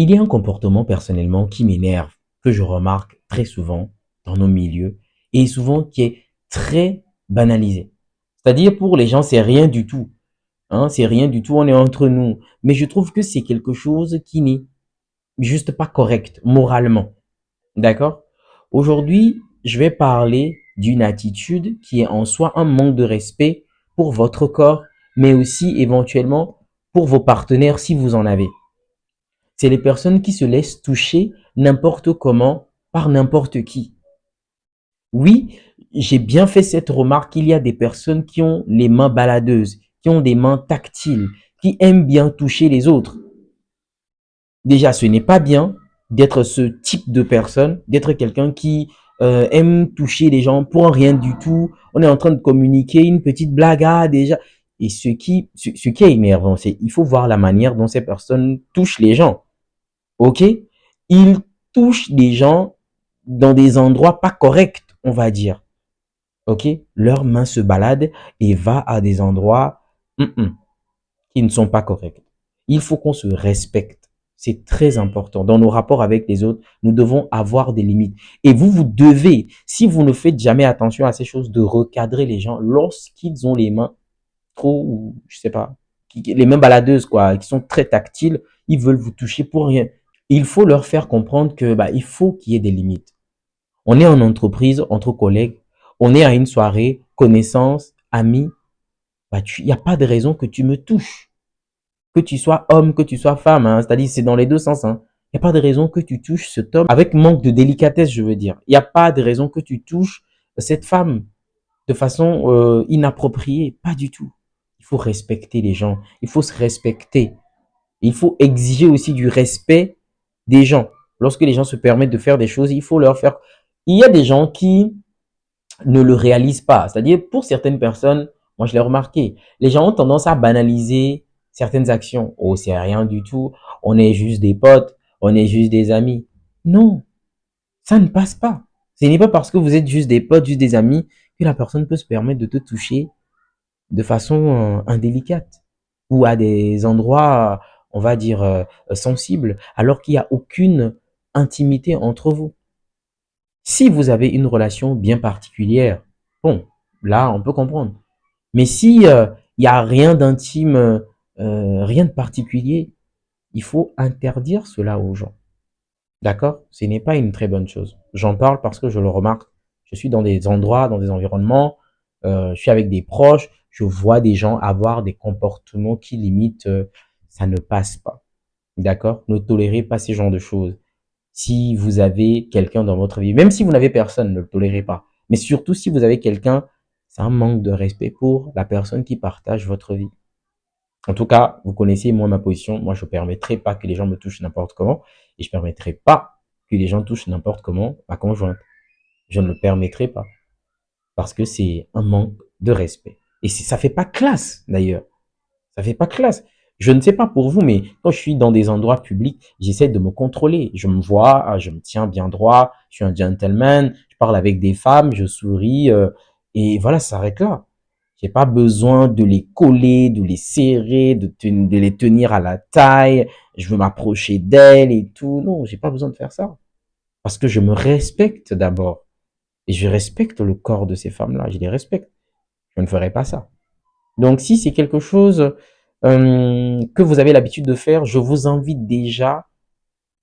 Il y a un comportement personnellement qui m'énerve, que je remarque très souvent dans nos milieux et souvent qui est très banalisé. C'est-à-dire pour les gens, c'est rien du tout. Hein, c'est rien du tout, on est entre nous. Mais je trouve que c'est quelque chose qui n'est juste pas correct moralement. D'accord? Aujourd'hui, je vais parler d'une attitude qui est en soi un manque de respect pour votre corps, mais aussi éventuellement pour vos partenaires si vous en avez. C'est les personnes qui se laissent toucher n'importe comment par n'importe qui. Oui, j'ai bien fait cette remarque. Il y a des personnes qui ont les mains baladeuses, qui ont des mains tactiles, qui aiment bien toucher les autres. Déjà, ce n'est pas bien d'être ce type de personne, d'être quelqu'un qui aime toucher les gens pour rien du tout. On est en train de communiquer une petite blague, ah, déjà. Et ce qui est énervant, c'est il faut voir la manière dont ces personnes touchent les gens. OK? Ils touchent des gens dans des endroits pas corrects, on va dire. OK? Leurs mains se baladent et va à des endroits qui ne sont pas corrects. Il faut qu'on se respecte. C'est très important. Dans nos rapports avec les autres, nous devons avoir des limites. Et vous devez, si vous ne faites jamais attention à ces choses, de recadrer les gens lorsqu'ils ont les mains trop, ou je sais pas, les mains baladeuses, quoi, qui sont très tactiles, ils veulent vous toucher pour rien. Il faut leur faire comprendre que bah, il faut qu'il y ait des limites. On est en entreprise, entre collègues, on est à une soirée, connaissances, amis, bah, il n'y a pas de raison que tu me touches. Que tu sois homme, que tu sois femme, hein, c'est-à-dire c'est dans les deux sens. Hein. Il n'y a pas de raison que tu touches cet homme avec manque de délicatesse, je veux dire. Il n'y a pas de raison que tu touches cette femme de façon inappropriée. Pas du tout. Il faut respecter les gens. Il faut se respecter. Il faut exiger aussi du respect des gens. Lorsque les gens se permettent de faire des choses, il faut leur faire. Il y a des gens qui ne le réalisent pas. C'est-à-dire, pour certaines personnes, moi je l'ai remarqué, les gens ont tendance à banaliser certaines actions. Oh, c'est rien du tout. On est juste des potes. On est juste des amis. Non, ça ne passe pas. Ce n'est pas parce que vous êtes juste des potes, juste des amis, que la personne peut se permettre de te toucher de façon indélicate ou à des endroits, on va dire, sensibles, alors qu'il n'y a aucune intimité entre vous. Si vous avez une relation bien particulière, bon, là, on peut comprendre. Mais si il y a rien d'intime, rien de particulier, il faut interdire cela aux gens. D'accord? Ce n'est pas une très bonne chose. J'en parle parce que je le remarque. Je suis dans des endroits, dans des environnements, je suis avec des proches, je vois des gens avoir des comportements qui limitent, ça ne passe pas. D'accord? Ne tolérez pas ces genres de choses. Si vous avez quelqu'un dans votre vie, même si vous n'avez personne, ne le tolérez pas. Mais surtout si vous avez quelqu'un, c'est un manque de respect pour la personne qui partage votre vie. En tout cas, vous connaissez moi ma position. Moi, je ne permettrai pas que les gens me touchent n'importe comment et je ne permettrai pas que les gens touchent n'importe comment ma conjointe. Je ne le permettrai pas parce que c'est un manque de respect. Et ça fait pas classe d'ailleurs. Ça fait pas classe. Je ne sais pas pour vous, mais quand je suis dans des endroits publics, j'essaie de me contrôler. Je me vois, ah, je me tiens bien droit, je suis un gentleman, je parle avec des femmes, je souris, et voilà, ça s'arrête là. J'ai pas besoin de les coller, de les serrer, de les tenir à la taille. Je veux m'approcher d'elles et tout. Non, j'ai pas besoin de faire ça. Parce que je me respecte d'abord. Et je respecte le corps de ces femmes-là. Je les respecte. Je ne ferai pas ça. Donc, si c'est quelque chose que vous avez l'habitude de faire, je vous invite déjà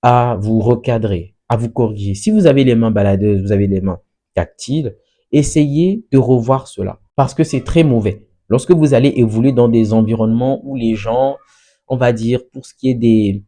à vous recadrer, à vous corriger. Si vous avez les mains baladeuses, vous avez les mains tactiles, essayez de revoir cela parce que c'est très mauvais. Lorsque vous allez évoluer dans des environnements où les gens, on va dire, pour ce qui est des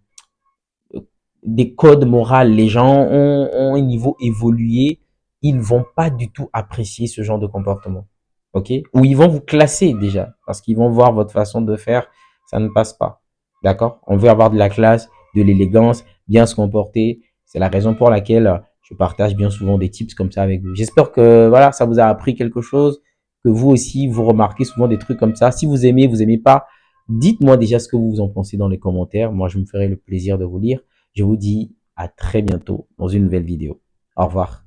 codes moraux, les gens ont un niveau évolué, ils vont pas du tout apprécier ce genre de comportement. OK? Ou ils vont vous classer déjà parce qu'ils vont voir votre façon de faire, ça ne passe pas. D'accord? On veut avoir de la classe, de l'élégance, bien se comporter. C'est la raison pour laquelle je partage bien souvent des tips comme ça avec vous. J'espère que voilà, ça vous a appris quelque chose, que vous aussi vous remarquez souvent des trucs comme ça. Si vous aimez pas, dites-moi déjà ce que vous en pensez dans les commentaires. Moi, je me ferai le plaisir de vous lire. Je vous dis à très bientôt dans une nouvelle vidéo. Au revoir.